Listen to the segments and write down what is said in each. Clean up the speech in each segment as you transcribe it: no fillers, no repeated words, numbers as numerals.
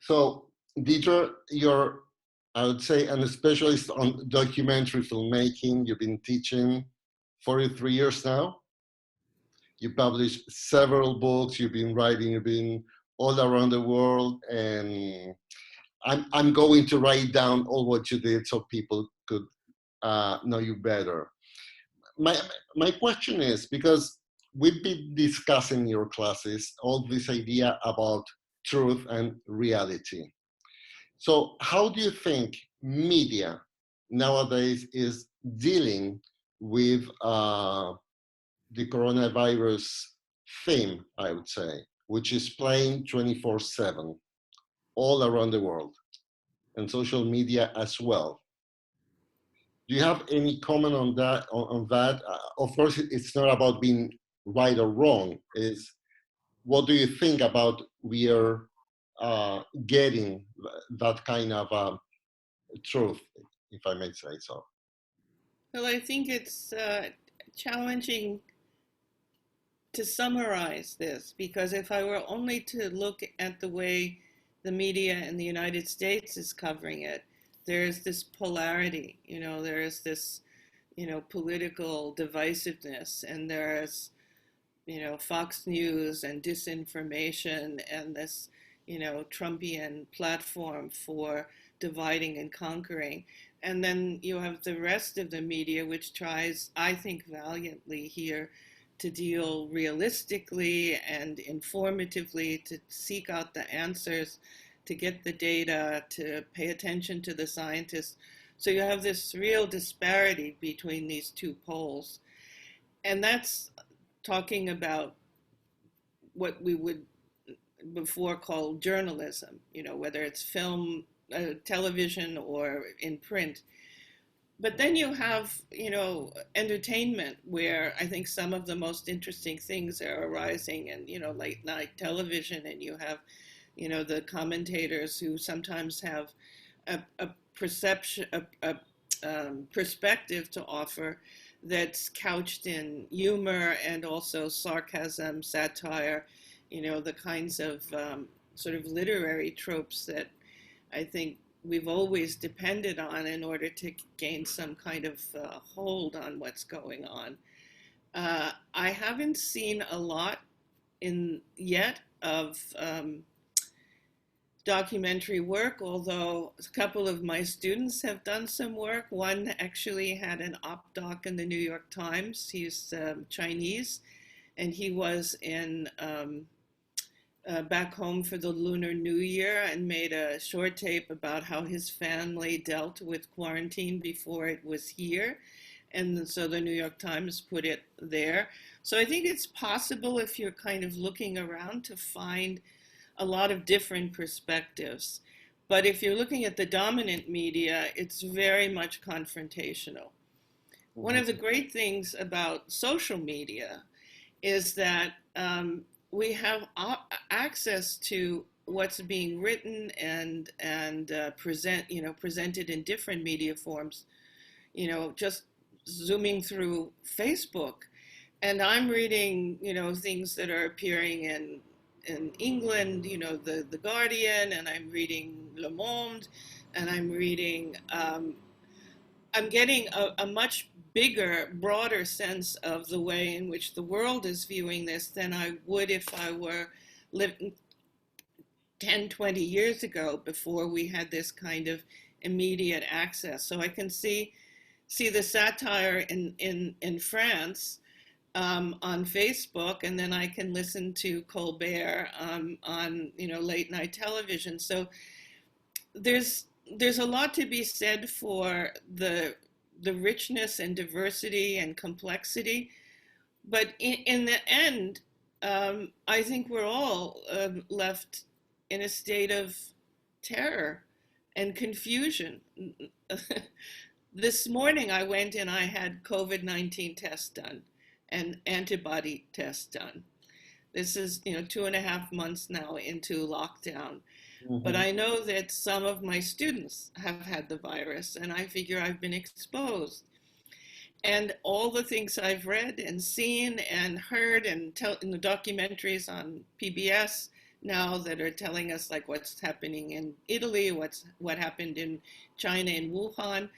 So, Dieter, you're, I would say, a specialist on documentary filmmaking. You've been teaching 43 years now. You published several books. You've been writing. You've been all around the world, and I'm going to write down all what you did so people could know you better. My my question is, because we've been discussing in your classes all this idea about truth and reality. So how do you think media nowadays is dealing with the coronavirus theme, I would say, which is playing 24/7 all around the world, and social media as well? Do you have any comment on that? On that, of course, it's not about being right or wrong. Is what do you think about we are getting that kind of truth, if I may say so? Well, I think it's challenging to summarize this, because if I were only to look at the way the media in the United States is covering it, there's this polarity, there is this, political divisiveness, and there's, Fox News and disinformation and this, Trumpian platform for dividing and conquering. And then you have the rest of the media, which tries, I think, valiantly here to deal realistically and informatively, to seek out the answers, to get the data, to pay attention to the scientists. So you have this real disparity between these two poles. And that's talking about what we would before call journalism, whether it's film, television, or in print. But then you have, entertainment, where I think some of the most interesting things are arising in, late night television, and you have, the commentators who sometimes have a perception, perspective to offer that's couched in humor and also sarcasm, satire, the kinds of sort of literary tropes that I think we've always depended on in order to gain some kind of hold on what's going on. I haven't seen a lot yet of documentary work, although a couple of my students have done some work. One actually had an op-doc in the New York Times. He's Chinese, and he was in back home for the Lunar New Year and made a short tape about how his family dealt with quarantine before it was here. And so the New York Times put it there. So I think it's possible, if you're kind of looking around, to find a lot of different perspectives. But if you're looking at the dominant media, it's very much confrontational. One of the great things about social media is that we have access to what's being written and presented in different media forms, just zooming through Facebook. And I'm reading, things that are appearing in England, the Guardian, and I'm reading Le Monde, and I'm reading, I'm getting a much bigger, broader sense of the way in which the world is viewing this than I would if I were living 10, 20 years ago, before we had this kind of immediate access. So I can see the satire in France on Facebook, and then I can listen to Colbert on late night television. So there's a lot to be said for the richness and diversity and complexity, but in the end, I think we're all left in a state of terror and confusion. This morning I went and I had COVID-19 test done and antibody test done. This is 2.5 months now into lockdown. Mm-hmm. But I know that some of my students have had the virus, and I figure I've been exposed. And all the things I've read and seen and heard and in the documentaries on PBS, now that are telling us like what's happening in Italy, what happened in China, in Wuhan.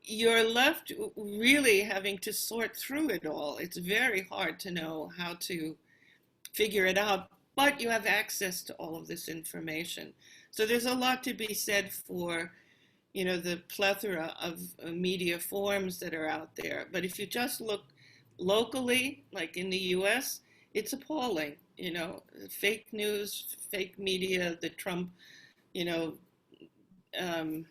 You're left really having to sort through it all. It's very hard to know how to figure it out, but you have access to all of this information. So there's a lot to be said for, the plethora of media forms that are out there. But if you just look locally, like in the US, it's appalling. Fake news, fake media, the Trump, you know, um,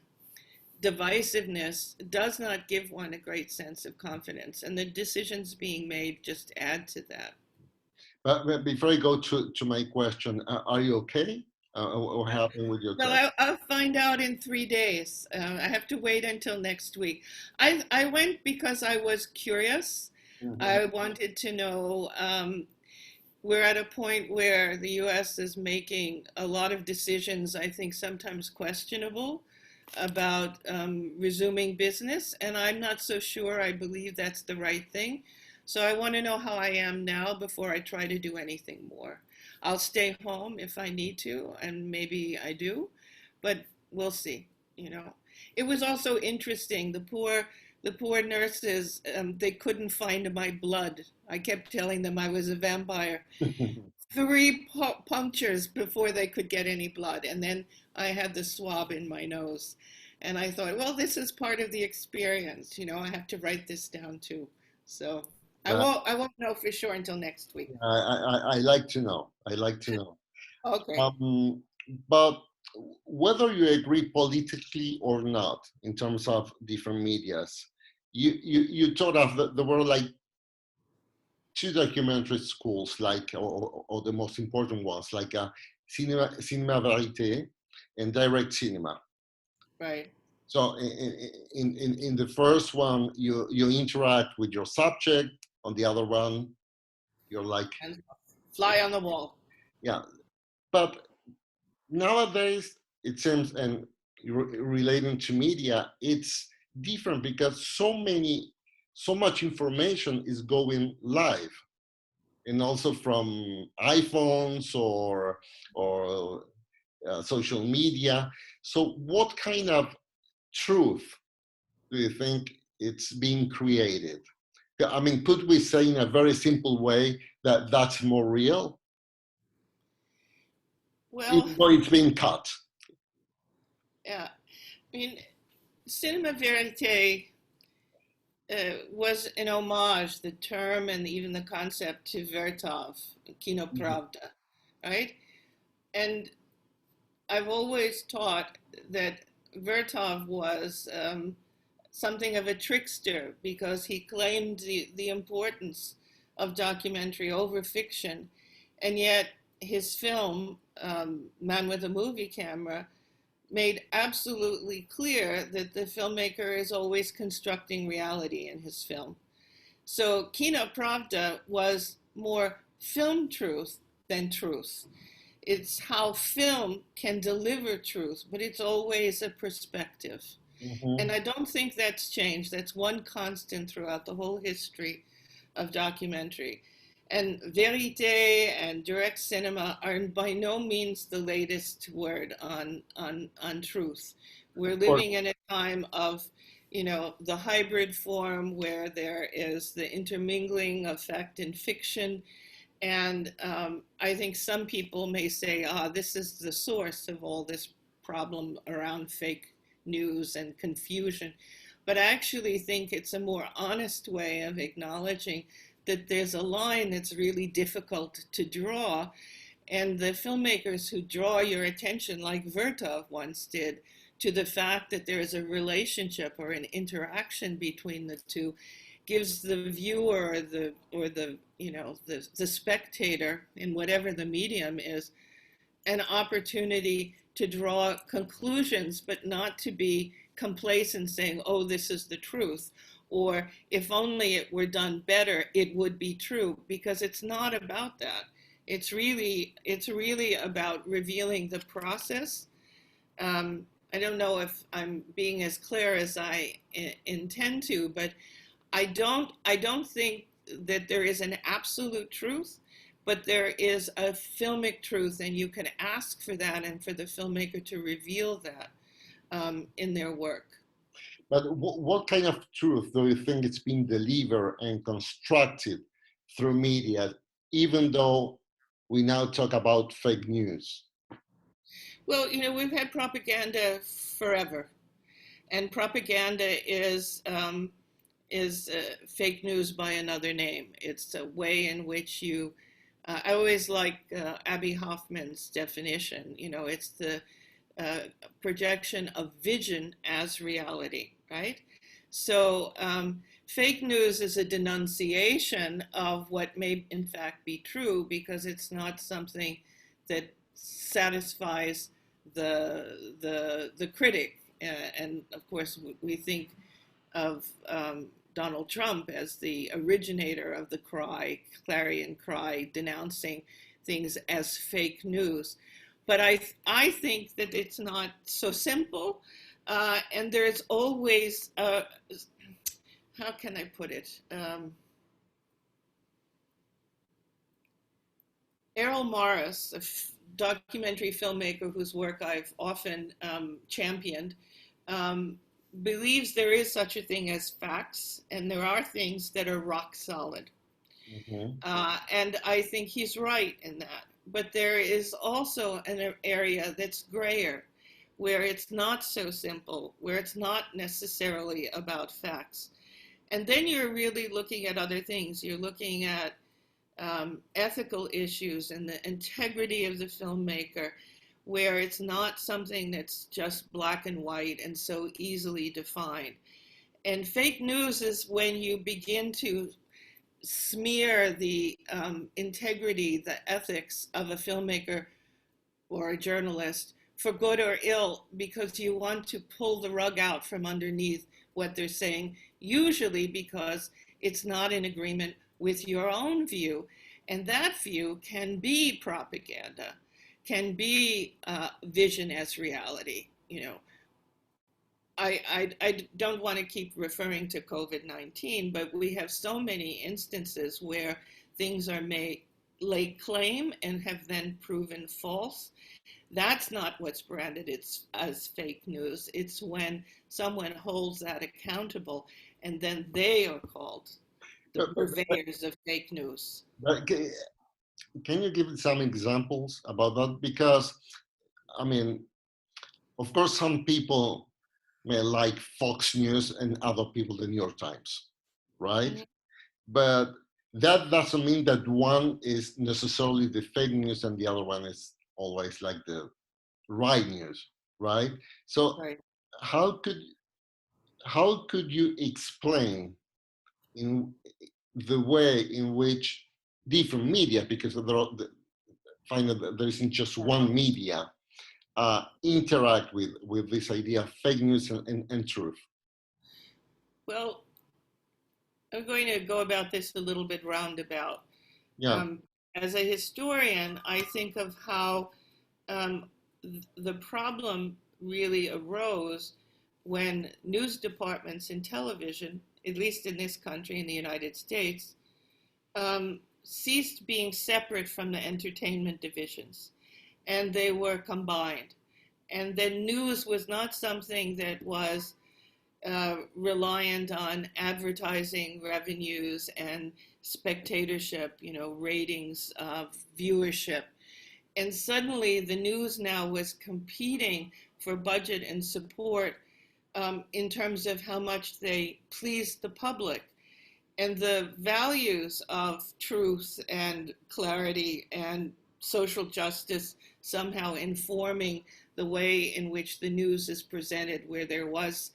divisiveness does not give one a great sense of confidence, and the decisions being made just add to that. But before I go to my question, are you okay? What happened with your test? Well, I'll find out in 3 days. I have to wait until next week. I went because I was curious. Mhm. I wanted to know. We're at a point where the US is making a lot of decisions, I think sometimes questionable, about resuming business. And I'm not so sure I believe that's the right thing. So I want to know how I am now before I try to do anything more. I'll stay home if I need to, and maybe I do, but we'll see. It was also interesting. The poor nurses, they couldn't find my blood. I kept telling them I was a vampire. 3 punctures before they could get any blood, and then I had the swab in my nose, and I thought, well, this is part of the experience. I have to write this down too. So I won't know for sure until next week. I like to know. I like to know. Okay. But whether you agree politically or not in terms of different medias, you thought of there were like 2 documentary schools, like or the most important ones, like cinema verite and direct cinema. Right. So in the first one, you interact with your subject. On the other one, you're like, And fly on the wall. yeah. But nowadays, it seems, and relating to media, it's different because so much information is going live, and also from iPhones or social media. So, what kind of truth do you think it's being created? I mean, could we say in a very simple way that that's more real, Well, even though it's been cut? yeah. I mean, cinema verite was an homage, the term and even the concept, to Vertov, Kino Pravda, right? And I've always taught that Vertov was something of a trickster because he claimed the importance of documentary over fiction, and yet his film, Man with a Movie Camera, made absolutely clear that the filmmaker is always constructing reality in his film. So Kino Pravda was more film truth than truth. It's how film can deliver truth, but it's always a perspective. Mm-hmm. And I don't think that's changed. That's one constant throughout the whole history of documentary. And verite and direct cinema are by no means the latest word on truth. We're living in a time of, the hybrid form where there is the intermingling of fact and fiction. And I think some people may say, this is the source of all this problem around fake news and confusion. But I actually think it's a more honest way of acknowledging that there's a line that's really difficult to draw. And the filmmakers who draw your attention, like Vertov once did, to the fact that there is a relationship or an interaction between the two, gives the viewer or the spectator in whatever the medium is an opportunity to draw conclusions, but not to be complacent saying, oh, this is the truth, or if only it were done better, it would be true, because it's not about that. It's really about revealing the process. I don't know if I'm being as clear as I intend to, but I don't think that there is an absolute truth, but there is a filmic truth, and you can ask for that and for the filmmaker to reveal that in their work. But what kind of truth do you think it's been delivered and constructed through media, even though we now talk about fake news? Well, we've had propaganda forever, and propaganda is fake news by another name. It's a way in which you, I always like Abby Hoffman's definition, it's the projection of vision as reality, right? So fake news is a denunciation of what may in fact be true, because it's not something that satisfies the critic. And of course, we think of Donald Trump as the originator of the clarion cry, denouncing things as fake news. But I think that it's not so simple, and there's always, how can I put it? Errol Morris, a documentary filmmaker whose work I've often championed, believes there is such a thing as facts, and there are things that are rock solid. Mm-hmm. And I think he's right in that. But there is also an area that's grayer, where it's not so simple, where it's not necessarily about facts. And then you're really looking at other things. You're looking at ethical issues and the integrity of the filmmaker, where it's not something that's just black and white and so easily defined. And fake news is when you begin to smear the integrity, the ethics of a filmmaker or a journalist for good or ill, because you want to pull the rug out from underneath what they're saying, usually because it's not in agreement with your own view. And that view can be propaganda, can be vision as reality. I don't want to keep referring to COVID-19, but we have so many instances where things are lay claim and have then proven false. That's not what's branded as fake news. It's when someone holds that accountable, and then they are called the purveyors of fake news. Can you give some examples about that? Because, I mean, of course, some people may like Fox News and other people the New York Times, right? Mm-hmm. But that doesn't mean that one is necessarily the fake news and the other one is always like the right news, right? So right. How could you explain in the way in which different media, because find that there isn't just one media, interact with this idea of fake news and truth? Well, I'm going to go about this a little bit roundabout. Yeah. As a historian, I think of how the problem really arose when news departments in television, at least in this country, in the United States, ceased being separate from the entertainment divisions, and they were combined. And then news was not something that was reliant on advertising revenues and spectatorship, ratings of viewership. And suddenly the news now was competing for budget and support in terms of how much they pleased the public. And the values of truth and clarity and social justice somehow informing the way in which the news is presented, where there was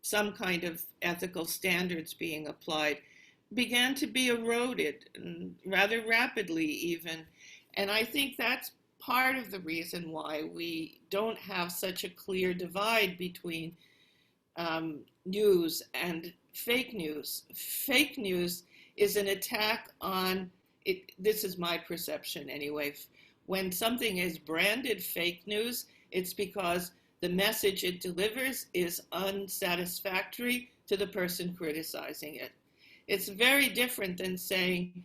some kind of ethical standards being applied, began to be eroded rather rapidly even. And I think that's part of the reason why we don't have such a clear divide between news and fake news. Fake news is an attack on it. This is my perception anyway. When something is branded fake news, it's because the message it delivers is unsatisfactory to the person criticizing it. It's very different than saying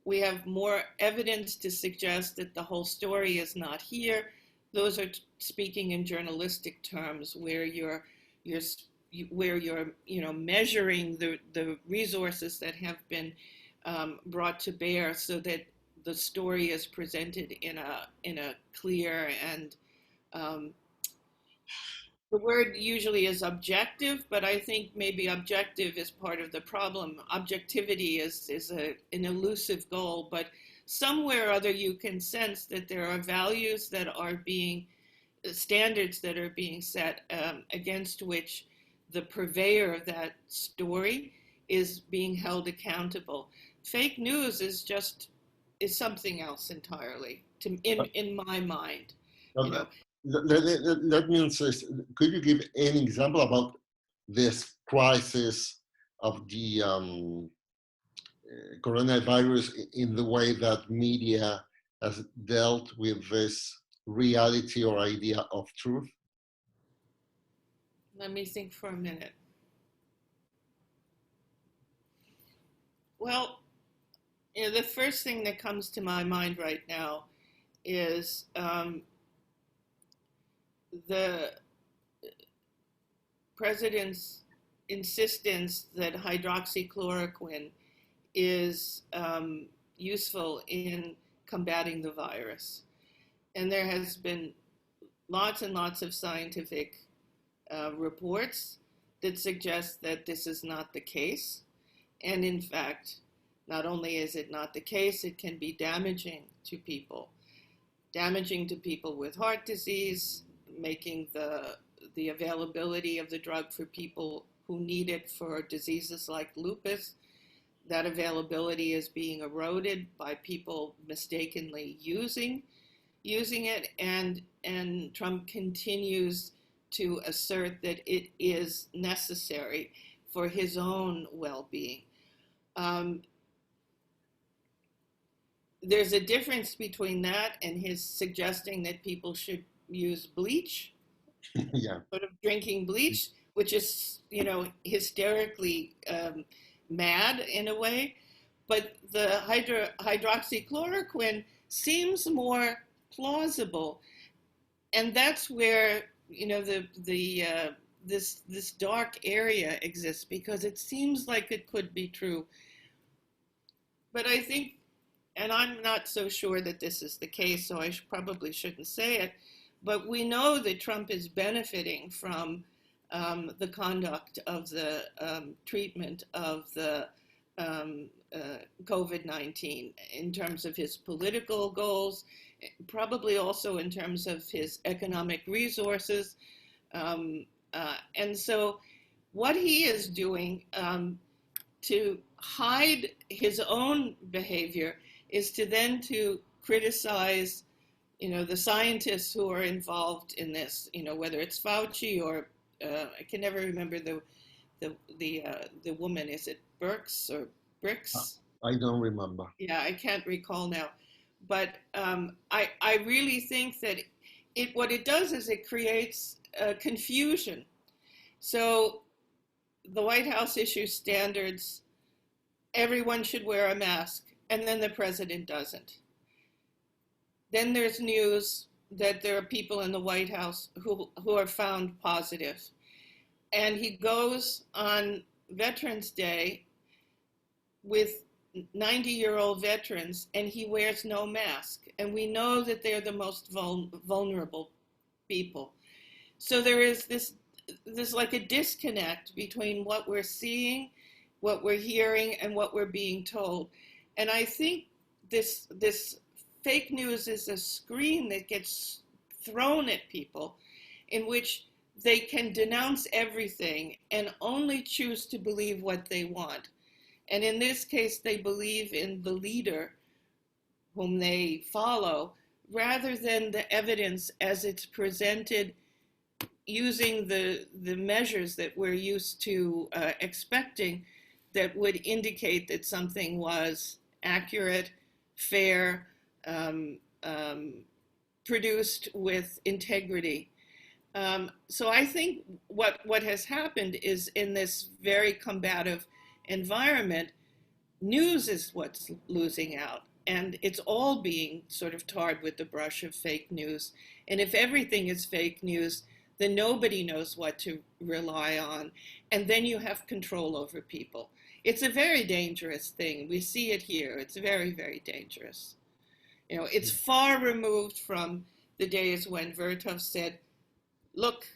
we have more evidence to suggest that the whole story is not here. Those are speaking in journalistic terms, where you're measuring the resources that have been brought to bear, so that the story is presented in a clear and the word usually is objective, but I think maybe objective is part of the problem. Objectivity is an elusive goal, but somewhere or other you can sense that there are values that are being, standards that are being set against which the purveyor of that story is being held accountable. Fake news is something else entirely, in my mind. You know, let me insist, could you give an example about this crisis of the coronavirus in the way that media has dealt with this reality or idea of truth? Let me think for a minute. Well, the first thing that comes to my mind right now is the president's insistence that hydroxychloroquine is useful in combating the virus. And there has been lots and lots of scientific reports that suggest that this is not the case. And in fact, not only is it not the case, it can be damaging to people with heart disease, making the availability of the drug for people who need it for diseases like lupus. That availability is being eroded by people mistakenly using it, and Trump continues to assert that it is necessary for his own well-being. There's a difference between that and his suggesting that people should use bleach, Yeah. sort of drinking bleach, which is, hysterically mad in a way. But the hydroxychloroquine seems more plausible, and that's where this dark area exists, because it seems like it could be true. But I think, and I'm not so sure that this is the case, so I probably shouldn't say it, but we know that Trump is benefiting from the conduct of the treatment of the COVID-19 in terms of his political goals, probably also in terms of his economic resources. And so what he is doing to hide his own behavior is to criticize, the scientists who are involved in this, whether it's Fauci or I can never remember the woman. Is it Birx or Bricks? I don't remember. Yeah, I can't recall now. But I really think that what it does is it creates confusion. So the White House issues standards, everyone should wear a mask, and then the president doesn't. Then there's news that there are people in the White House who are found positive. And he goes on Veterans Day with 90-year-old veterans, and he wears no mask. And we know that they're the most vulnerable people. So there is this like a disconnect between what we're seeing, what we're hearing, and what we're being told. And I think this fake news is a screen that gets thrown at people in which they can denounce everything and only choose to believe what they want. And in this case, they believe in the leader whom they follow, rather than the evidence as it's presented using the measures that we're used to expecting, that would indicate that something was accurate, fair, produced with integrity. So I think what has happened is, in this very combative environment, news is what's losing out. And it's all being sort of tarred with the brush of fake news. And if everything is fake news, then nobody knows what to rely on. And then you have control over people. It's a very dangerous thing. We see it here. It's very, very dangerous. You know, it's far removed from the days when Vertov said, look,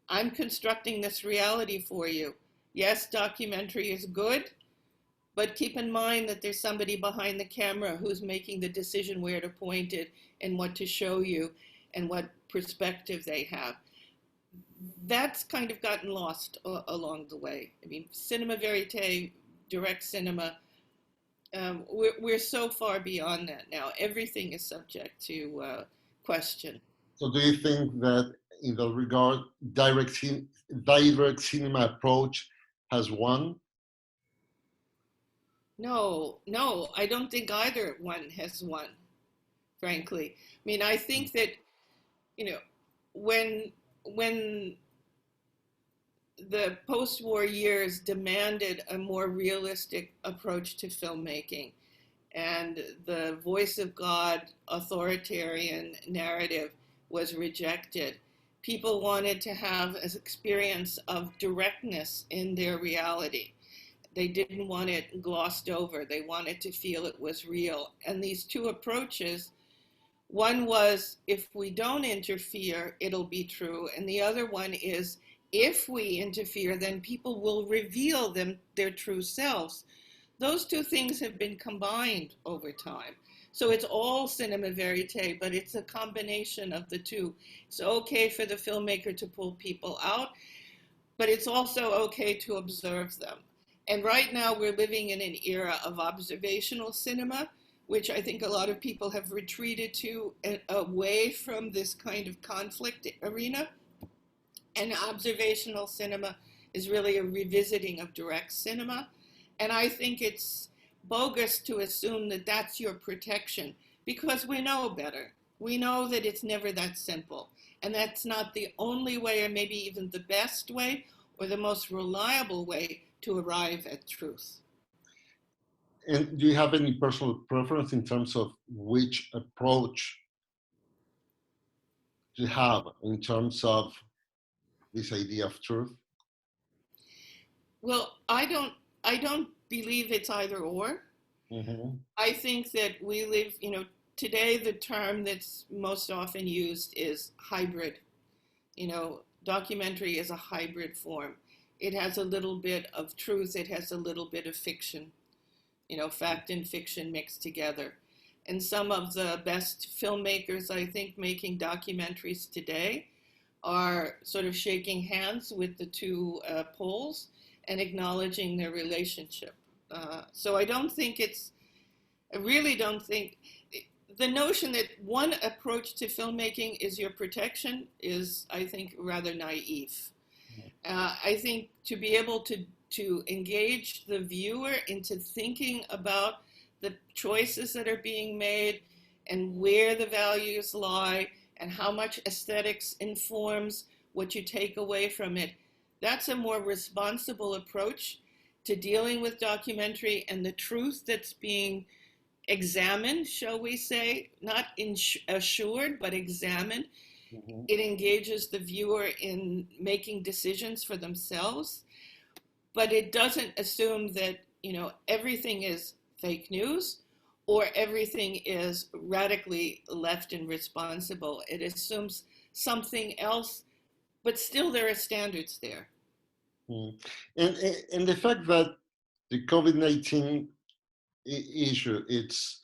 I'm constructing this reality for you. Yes, documentary is good, but keep in mind that there's somebody behind the camera who's making the decision where to point it and what to show you and what perspective they have. That's kind of gotten lost along the way. I mean, cinema verite, direct cinema, we're so far beyond that now. Everything is subject to question. So do you think that in the regard, direct cinema approach has won? No, I don't think either one has won, frankly. I mean, I think that, you know, when the post-war years demanded a more realistic approach to filmmaking, and the voice of God authoritarian narrative was rejected, people wanted to have an experience of directness in their reality. They didn't want it glossed over. They wanted to feel it was real. And these two approaches, one was, if we don't interfere, it'll be true. And the other one is, if we interfere, then people will reveal their true selves. Those two things have been combined over time. So it's all cinema verite, but it's a combination of the two. It's okay for the filmmaker to pull people out, but it's also okay to observe them. And right now we're living in an era of observational cinema, which I think a lot of people have retreated to away from this kind of conflict arena. And observational cinema is really a revisiting of direct cinema. And I think it's bogus to assume that that's your protection, because we know better. We know that it's never that simple. And that's not the only way, or maybe even the best way, or the most reliable way to arrive at truth. And do you have any personal preference in terms of which approach to have in terms of this idea of truth? Well, I don't believe it's either or. Mm-hmm. I think that we live, you know, today the term that's most often used is hybrid. You know, documentary is a hybrid form. It has a little bit of truth, it has a little bit of fiction, you know, fact and fiction mixed together. And some of the best filmmakers, I think, making documentaries today are sort of shaking hands with the two poles and acknowledging their relationship. So I really don't think, the notion that one approach to filmmaking is your protection is, I think, rather naive. I think to be able to engage the viewer into thinking about the choices that are being made and where the values lie and how much aesthetics informs what you take away from it, that's a more responsible approach to dealing with documentary and the truth that's being examined, shall we say, not assured, but examined. Mm-hmm. It engages the viewer in making decisions for themselves, but it doesn't assume that, you know, everything is fake news or everything is radically left and responsible. It assumes something else, but still there are standards there. Mm. And the fact that the COVID-19 issue, it's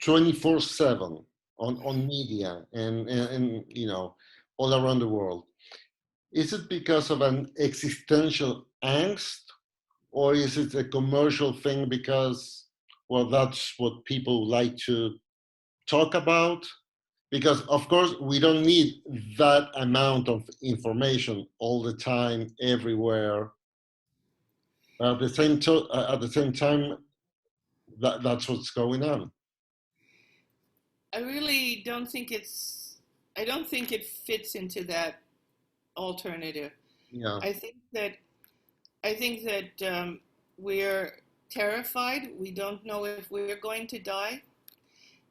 24/7 on media and you know, all around the world. Is it because of an existential angst, or is it a commercial thing because, well, that's what people like to talk about? Because of course we don't need that amount of information all the time, everywhere. At the same time, that's what's going on. I really don't think I don't think it fits into that alternative. Yeah. I think that I think that we're terrified. We don't know if we're going to die.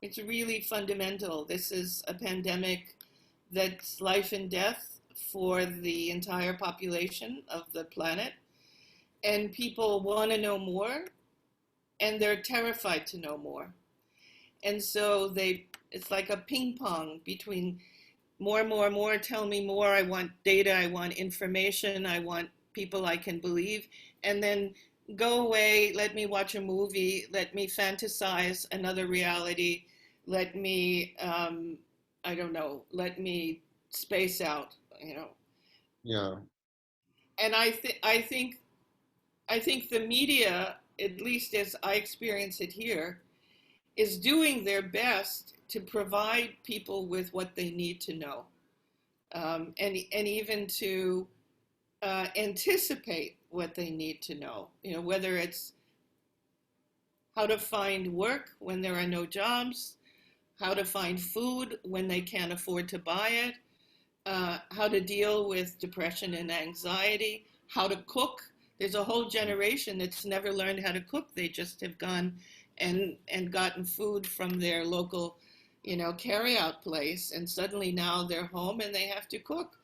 It's really fundamental. This is a pandemic that's life and death for the entire population of the planet. And people want to know more, and they're terrified to know more. And so it's like a ping pong between more, tell me more. I want data, I want information, I want people I can believe. And then go away, let me watch a movie, let me fantasize another reality, let me, I don't know, let me space out, you know. Yeah. And I think the media, at least as I experience it here, is doing their best to provide people with what they need to know, and even to anticipate what they need to know. You know, whether it's how to find work when there are no jobs, how to find food when they can't afford to buy it, how to deal with depression and anxiety, how to cook. There's a whole generation that's never learned how to cook. They just have gone and gotten food from their local, you know, carry-out place, and suddenly now they're home and they have to cook.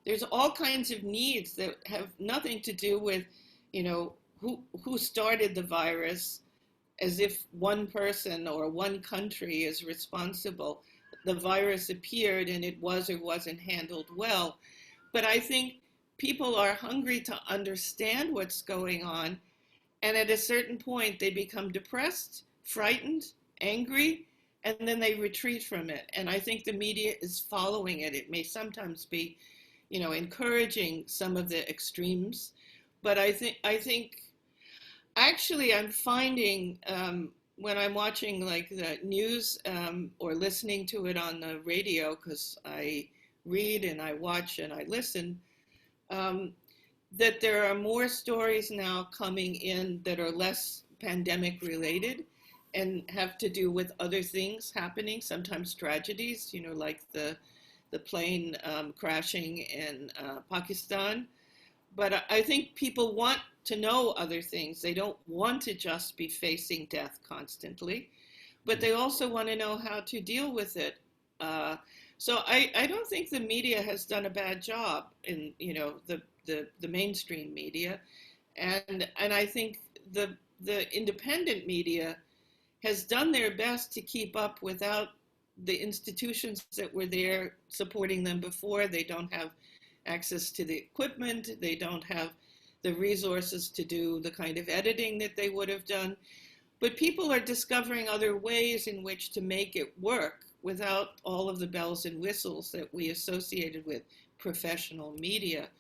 There's all kinds of needs that have nothing to do with, you know, who started the virus, as if one person or one country is responsible. The virus appeared and it was or wasn't handled well. But I think people are hungry to understand what's going on. And at a certain point, they become depressed, frightened, angry, and then they retreat from it. And I think the media is following it. It may sometimes be, you know, encouraging some of the extremes. But I think actually I'm finding when I'm watching like the news or listening to it on the radio, because I read and I watch and I listen, that there are more stories now coming in that are less pandemic related and have to do with other things happening, sometimes tragedies, you know, like the plane crashing in Pakistan. But I think people want to know other things. They don't want to just be facing death constantly, but they also want to know how to deal with it. So I don't think the media has done a bad job in, you know, the mainstream media, and I think the independent media has done their best to keep up without the institutions that were there supporting them before. They don't have access to the equipment, they don't have the resources to do the kind of editing that they would have done. But people are discovering other ways in which to make it work without all of the bells and whistles that we associated with professional media.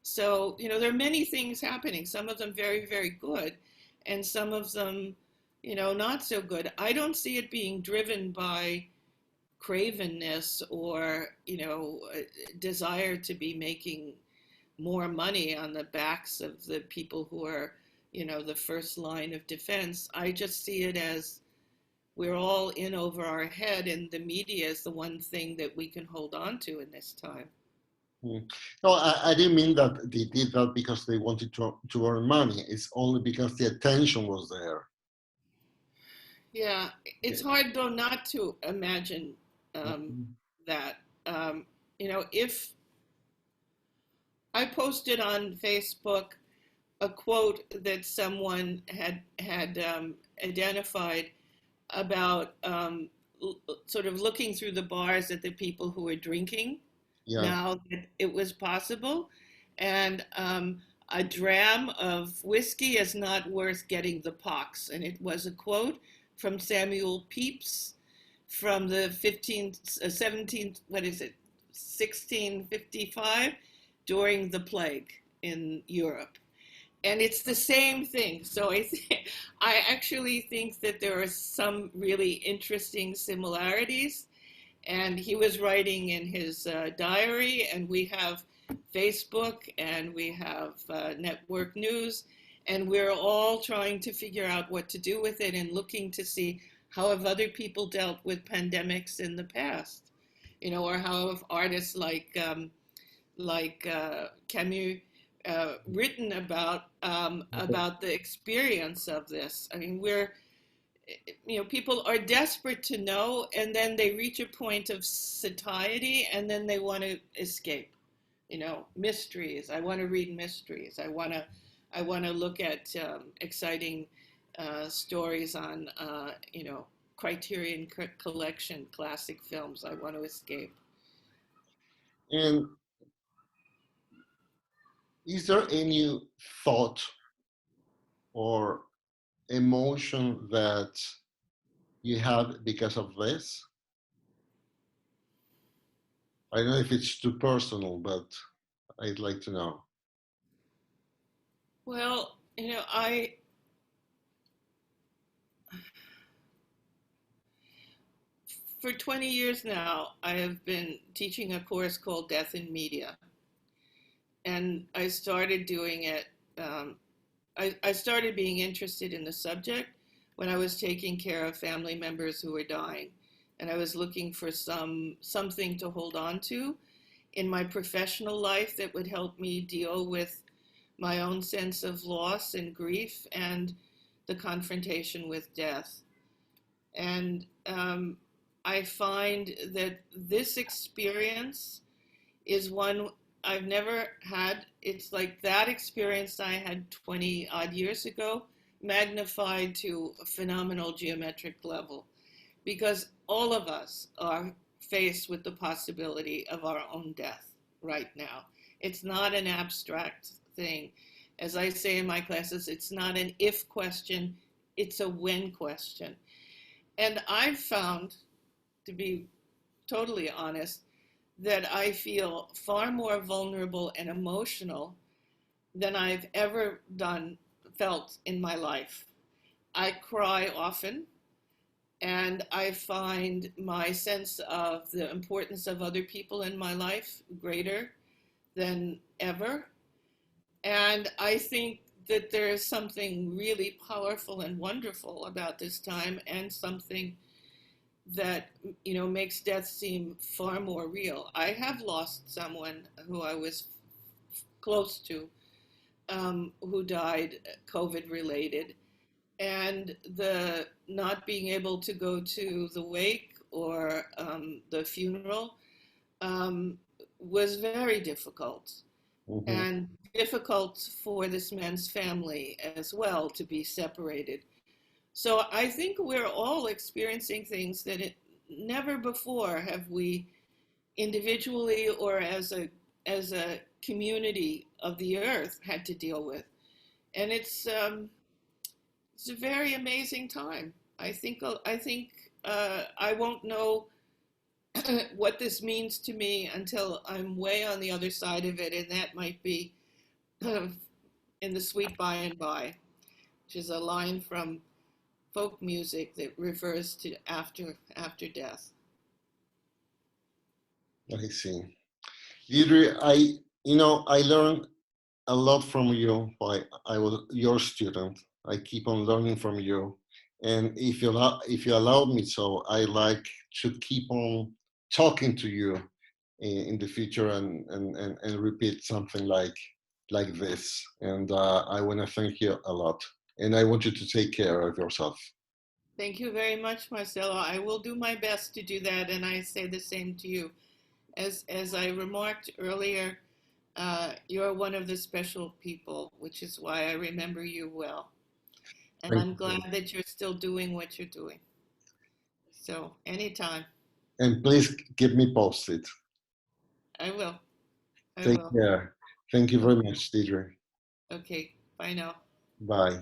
So, you know, there are many things happening, some of them very, very good, and some of them, you know, not so good. I don't see it being driven by cravenness or, you know, a desire to be making more money on the backs of the people who are, you know, the first line of defense. I just see it as we're all in over our head, and the media is the one thing that we can hold on to in this time. No, I didn't mean that they did that because they wanted to earn money. It's only because the attention was there. Yeah, it's hard though not to imagine that. You know, if I posted on Facebook a quote that someone had identified about sort of looking through the bars at the people who were drinking. Yeah. Now that it was possible, and a dram of whiskey is not worth getting the pox. And it was a quote from Samuel Pepys from the 1655 during the plague in Europe. And it's the same thing. So I actually think that there are some really interesting similarities. And he was writing in his diary, and we have Facebook, and we have network news, and we're all trying to figure out what to do with it and looking to see how have other people dealt with pandemics in the past, you know, or how have artists like Camus written about the experience of this. I mean, people are desperate to know, and then they reach a point of satiety, and then they want to escape. Mysteries. I want to read mysteries. I want to look at exciting stories on Criterion Collection classic films. I want to escape. And is there any thought or emotion that you have because of this? I don't know if it's too personal, but I'd like to know. Well, for 20 years now, I have been teaching a course called Death in Media. And I started doing it, I started being interested in the subject when I was taking care of family members who were dying. And I was looking for something to hold on to in my professional life that would help me deal with my own sense of loss and grief and the confrontation with death. And I find that this experience is one I've never had. It's like that experience I had 20 odd years ago, magnified to a phenomenal geometric level, because all of us are faced with the possibility of our own death right now. It's not an abstract thing. As I say in my classes, it's not an if question, it's a when question. And I've found, to be totally honest, that I feel far more vulnerable and emotional than I've ever felt in my life. I cry often, and I find my sense of the importance of other people in my life greater than ever. And I think that there is something really powerful and wonderful about this time, and something that makes death seem far more real. I have lost someone who I was close to, who died COVID related, and the not being able to go to the wake or the funeral was very difficult. Mm-hmm. And difficult for this man's family as well, to be separated. So I think we're all experiencing things that never before have we, individually or as a community of the earth, had to deal with. And it's a very amazing time. I think I won't know what this means to me until I'm way on the other side of it, and that might be in the sweet by and by, which is a line from folk music that refers to after death. I see. Deirdre, I learned a lot from you. I was your student. I keep on learning from you. And if you allow me so, I like to keep on talking to you in the future and repeat something like this. And I want to thank you a lot. And I want you to take care of yourself. Thank you very much, Marcelo. I will do my best to do that, and I say the same to you. As I remarked earlier, you're one of the special people, which is why I remember you well. And I'm glad that you're still doing what you're doing. So anytime. And please keep me posted. I will. Take care. Thank you very much, Deirdre. Okay. Bye now. Bye.